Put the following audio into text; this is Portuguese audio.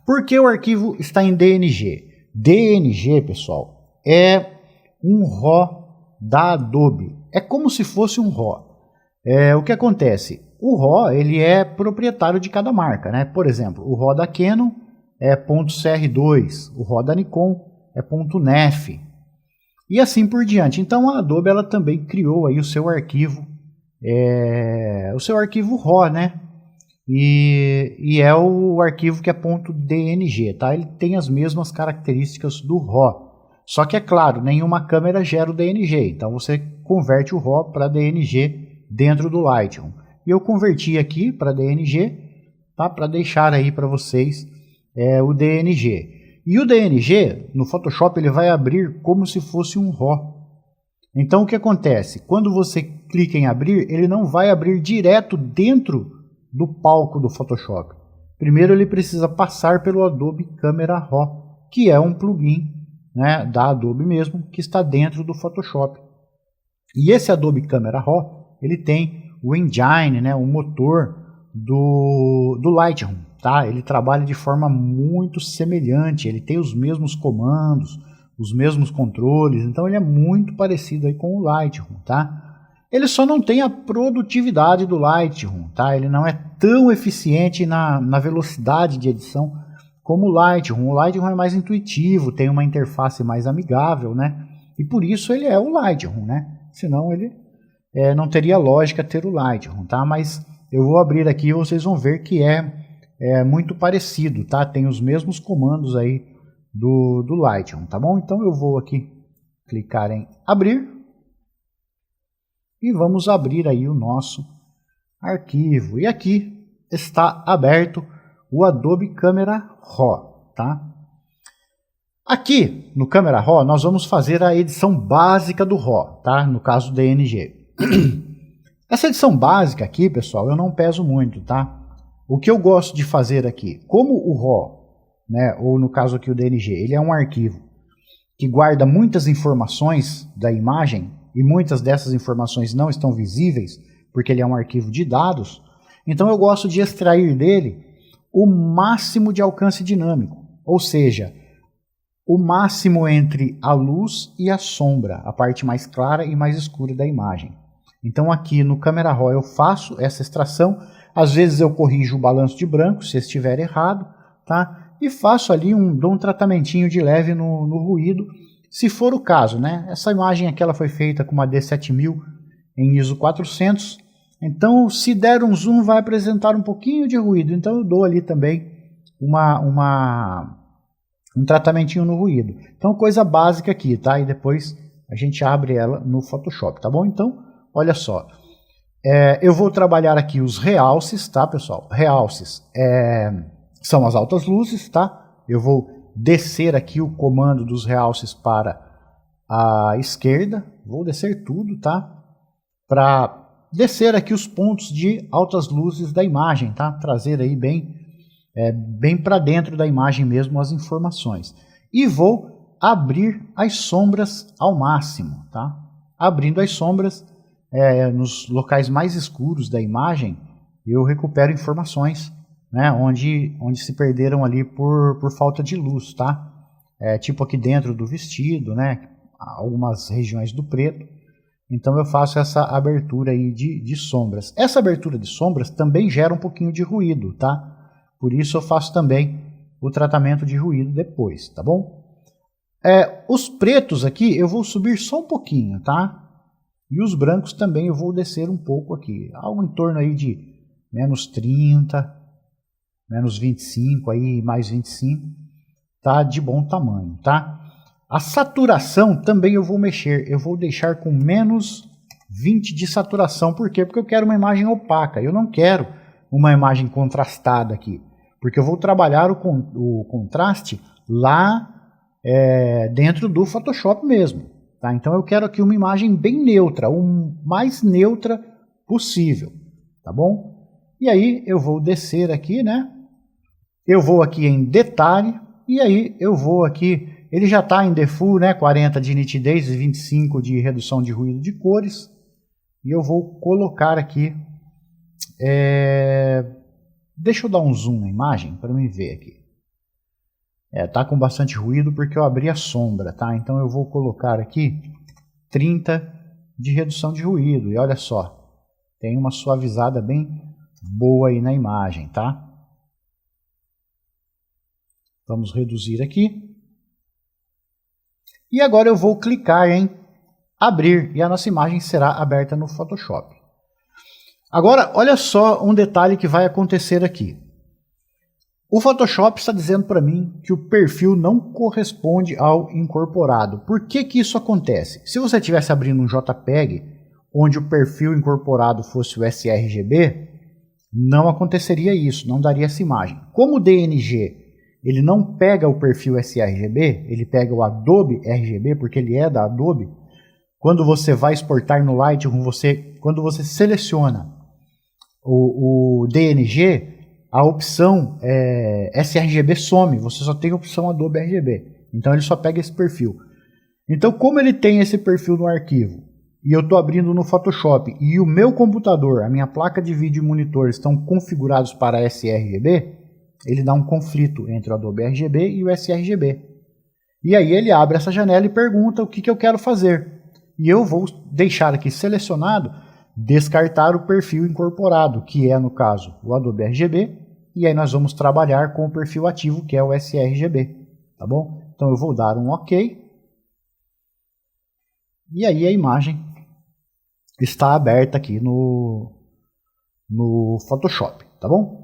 Por que o arquivo está em DNG? DNG, pessoal, é um RAW da Adobe. É como se fosse um RAW. O que acontece? O RAW ele é proprietário de cada marca, né? Por exemplo, o RAW da Canon é .cr2, o RAW da Nikon é .nef e assim por diante. Então a Adobe ela também criou aí o seu arquivo RAW, né? E é o arquivo que é .dng, tá? Ele tem as mesmas características do RAW. Só que é claro, nenhuma câmera gera o DNG, então você converte o RAW para DNG dentro do Lightroom. E eu converti aqui para DNG, tá? Para deixar aí para vocês o DNG. E o DNG no Photoshop ele vai abrir como se fosse um RAW. Então o que acontece? Quando você clica em abrir, ele não vai abrir direto dentro do palco do Photoshop. Primeiro ele precisa passar pelo Adobe Camera Raw, que é um plugin, né, da Adobe mesmo, que está dentro do Photoshop. E esse Adobe Camera Raw, ele tem o engine, né, o motor do Lightroom, tá? Ele trabalha de forma muito semelhante, ele tem os mesmos comandos, os mesmos controles, então ele é muito parecido aí com o Lightroom, tá? Ele só não tem a produtividade do Lightroom, tá? Ele não é tão eficiente na velocidade de edição como o Lightroom. O Lightroom é mais intuitivo, tem uma interface mais amigável, né? E por isso ele é o Lightroom, né? Senão ele não teria lógica ter o Lightroom, tá? Mas eu vou abrir aqui e vocês vão ver que é muito parecido, tá? Tem os mesmos comandos aí do Lightroom, tá bom? Então eu vou aqui clicar em abrir. E vamos abrir aí o nosso arquivo. E aqui está aberto o Adobe Camera Raw, tá? Aqui no Camera Raw nós vamos fazer a edição básica do RAW, tá? No caso do DNG. Essa edição básica aqui, pessoal, eu não peso muito, tá? O que eu gosto de fazer aqui, como o RAW, né, ou no caso aqui o DNG, ele é um arquivo que guarda muitas informações da imagem, e muitas dessas informações não estão visíveis, porque ele é um arquivo de dados, então eu gosto de extrair dele o máximo de alcance dinâmico, ou seja, o máximo entre a luz e a sombra, a parte mais clara e mais escura da imagem. Então aqui no Camera Raw eu faço essa extração, às vezes eu corrijo o balanço de branco, se estiver errado, tá? E faço ali dou um tratamentinho de leve no ruído, se for o caso, né? Essa imagem aqui ela foi feita com uma D7000 em ISO 400, então se der um zoom vai apresentar um pouquinho de ruído, então eu dou ali também um tratamentinho no ruído. Então coisa básica aqui, tá? E depois a gente abre ela no Photoshop, tá bom? Então, olha só, eu vou trabalhar aqui os realces, tá, pessoal? Realces são as altas luzes, tá? Eu vou descer aqui o comando dos realces para a esquerda, vou descer tudo, tá? Para descer aqui os pontos de altas luzes da imagem, tá? Trazer aí bem para dentro da imagem mesmo as informações. E vou abrir as sombras ao máximo, tá? Abrindo as sombras nos locais mais escuros da imagem, eu recupero informações, né, onde se perderam ali por falta de luz, tá? Tipo aqui dentro do vestido, né? Algumas regiões do preto. Então eu faço essa abertura aí de sombras. Essa abertura de sombras também gera um pouquinho de ruído, tá? Por isso eu faço também o tratamento de ruído depois, tá bom? Os pretos aqui eu vou subir só um pouquinho, tá? E os brancos também eu vou descer um pouco aqui. Algo em torno aí de menos 30, menos 25, aí mais 25, tá de bom tamanho, tá? A saturação também eu vou mexer, eu vou deixar com menos 20 de saturação, por quê? Porque eu quero uma imagem opaca, eu não quero uma imagem contrastada aqui, porque eu vou trabalhar o contraste lá dentro do Photoshop mesmo, tá? Então eu quero aqui uma imagem bem neutra, o mais neutra possível, tá bom? E aí eu vou descer aqui, né? Eu vou aqui em detalhe, e aí eu vou aqui, ele já está em default, né, 40 de nitidez e 25 de redução de ruído de cores, e eu vou colocar aqui, deixa eu dar um zoom na imagem para mim ver aqui. Tá com bastante ruído porque eu abri a sombra, tá? Então eu vou colocar aqui 30 de redução de ruído. E olha só, tem uma suavizada bem boa aí na imagem, tá? Vamos reduzir aqui. E agora eu vou clicar em abrir e a nossa imagem será aberta no Photoshop. Agora, olha só um detalhe que vai acontecer aqui. O Photoshop está dizendo para mim que o perfil não corresponde ao incorporado. Por que que isso acontece? Se você estivesse abrindo um JPEG, onde o perfil incorporado fosse o sRGB, não aconteceria isso, não daria essa imagem. Como o DNG ele não pega o perfil sRGB, ele pega o Adobe RGB, porque ele é da Adobe, quando você vai exportar no Lightroom, quando você seleciona o DNG, a opção sRGB some, você só tem a opção Adobe RGB. Então ele só pega esse perfil. Então, como ele tem esse perfil no arquivo, e eu estou abrindo no Photoshop, e o meu computador, a minha placa de vídeo e monitor estão configurados para sRGB, ele dá um conflito entre o Adobe RGB e o sRGB. E aí ele abre essa janela e pergunta o que eu quero fazer. E eu vou deixar aqui selecionado, descartar o perfil incorporado, que é, no caso, o Adobe RGB, e aí nós vamos trabalhar com o perfil ativo, que é o sRGB, tá bom? Então eu vou dar um OK, e aí a imagem está aberta aqui no Photoshop, tá bom?